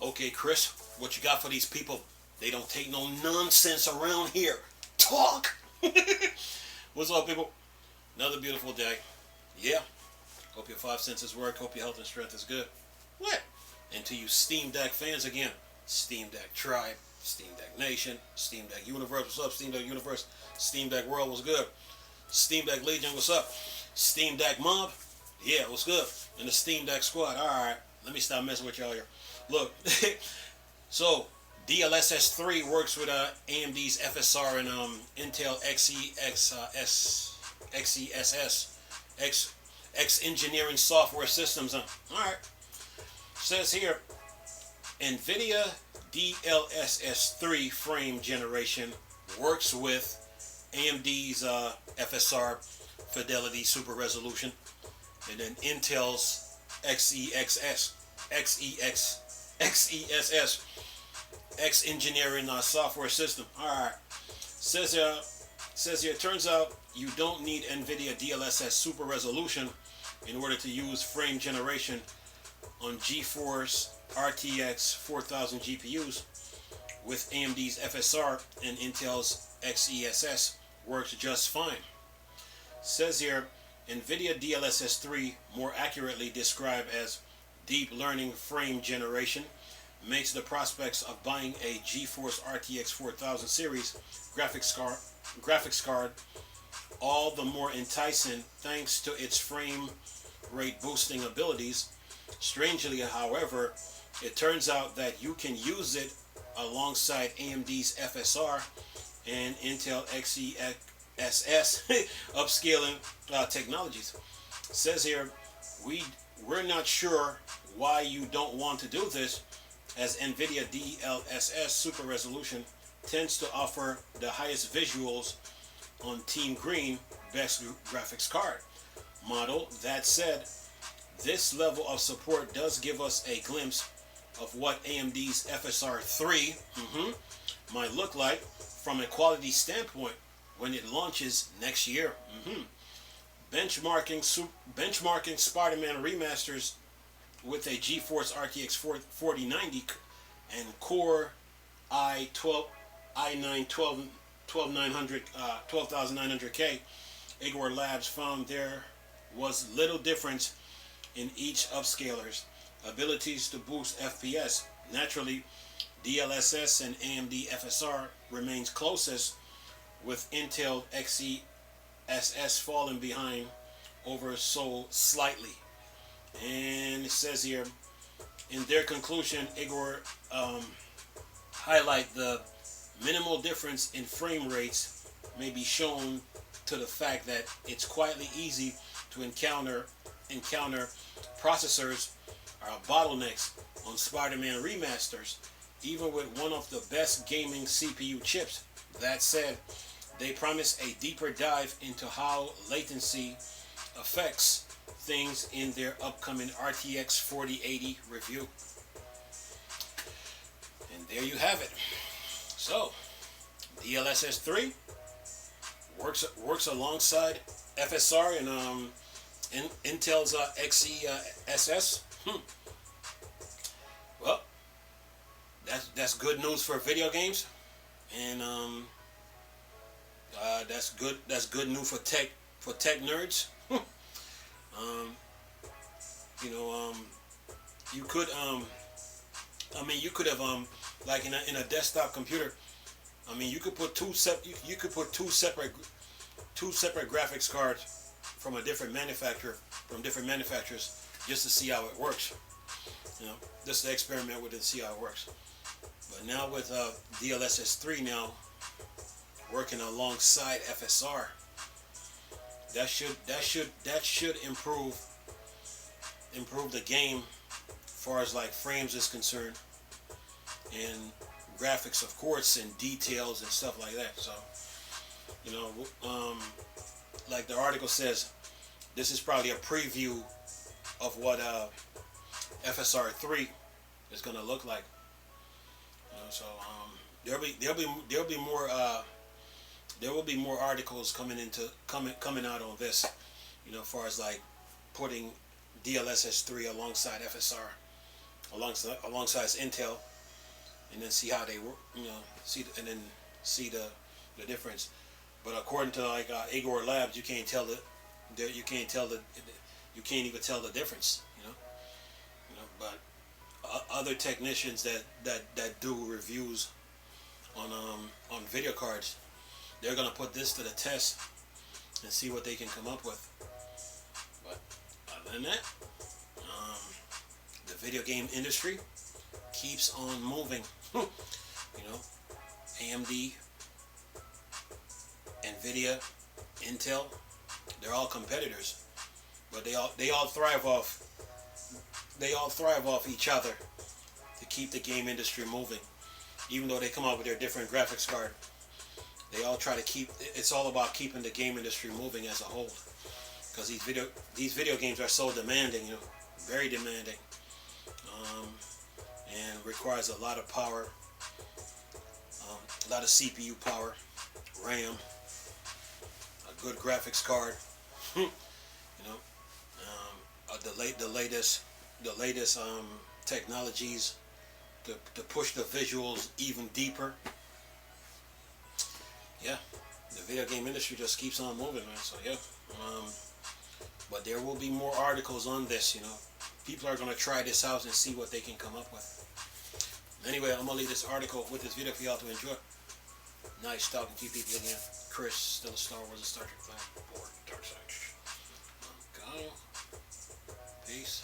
Okay, Chris, what you got for these people? They don't take no nonsense around here. Talk! What's up, people? Another beautiful day. Yeah. Hope your five senses work. Hope your health and strength is good. What? And to you Steam Deck fans again, Steam Deck Tribe, Steam Deck Nation, Steam Deck Universe, what's up? Steam Deck Universe, Steam Deck World, what's good? Steam Deck Legion, what's up? Steam Deck Mob, yeah, what's good? And the Steam Deck Squad, alright, let me stop messing with y'all here. Look, so Dlss 3 works with AMD's FSR and Intel X Engineering Software Systems. Alright, says here, Nvidia Dlss 3 frame generation works with AMD's FSR Fidelity Super Resolution, and then Intel's Xess X Engineering Software System. Alright, says here, it turns out you don't need Nvidia Dlss Super Resolution in order to use frame generation on GeForce RTX 4000 GPUs. With AMD's FSR and Intel's Xess works just fine. Says here, Nvidia Dlss 3, more accurately described as deep learning frame generation, makes the prospects of buying a GeForce RTX 4000 series graphics card all the more enticing thanks to its frame rate boosting abilities. Strangely, however, it turns out that you can use it alongside AMD's FSR and Intel Xess upscaling technologies. It says here, we're not sure why you don't want to do this, as Nvidia Dlss Super Resolution tends to offer the highest visuals on Team Green best graphics card model. That said, this level of support does give us a glimpse of what AMD's FSR 3 might look like from a quality standpoint when it launches next year. Benchmarking Spider-Man remasters with a GeForce RTX 4090 and Core i9 12900K, Igor Labs found there was little difference in each upscaler's abilities to boost FPS. Naturally, DLSS and AMD FSR remains closest, with Intel Xess falling behind over so slightly. And it says here, in their conclusion, Igor highlight the minimal difference in frame rates may be shown to the fact that it's quietly easy to encounter processors are bottlenecks on Spider-Man remasters, even with one of the best gaming CPU chips. That said, they promise a deeper dive into how latency affects things in their upcoming RTX 4080 review. And there you have it. So, DLSS 3 works alongside FSR and Intel's Xess. Well, that's good news for video games, and that's good news for tech nerds. You could you could have like in a desktop computer. You could put two separate graphics cards from different manufacturers just to see how it works. Just to experiment with it and see how it works. But now with DLSS 3 now working alongside FSR, that should improve the game as far as like frames is concerned, and graphics of course, and details and stuff like that. So like the article says, this is probably a preview of what FSR 3 is going to look like. So there'll be more articles coming out on this. As far as like putting DLSS 3 alongside FSR. alongside Intel, and then see how they work. And then see the difference. But according to like Agor Labs, you can't tell you can't tell you can't even tell the difference. But other technicians that do reviews on video cards, they're gonna put this to the test and see what they can come up with. But other than that, the video game industry keeps on moving. AMD, Nvidia, Intel, they're all competitors, but they all thrive off each other to keep the game industry moving. Even though they come out with their different graphics card, they all try to keep. It's all about keeping the game industry moving as a whole, because these video games are so demanding, very demanding, and requires a lot of power, a lot of CPU power, RAM, a good graphics card, the latest technologies to push the visuals even deeper. Yeah, the video game industry just keeps on moving, man. So yeah, but there will be more articles on this. People are gonna try this out and see what they can come up with. Anyway, I'm gonna leave this article with this video for y'all to enjoy. Nice talking to you people again. Chris, still a Star Wars and Star Trek fan. Or Dark Side. Peace.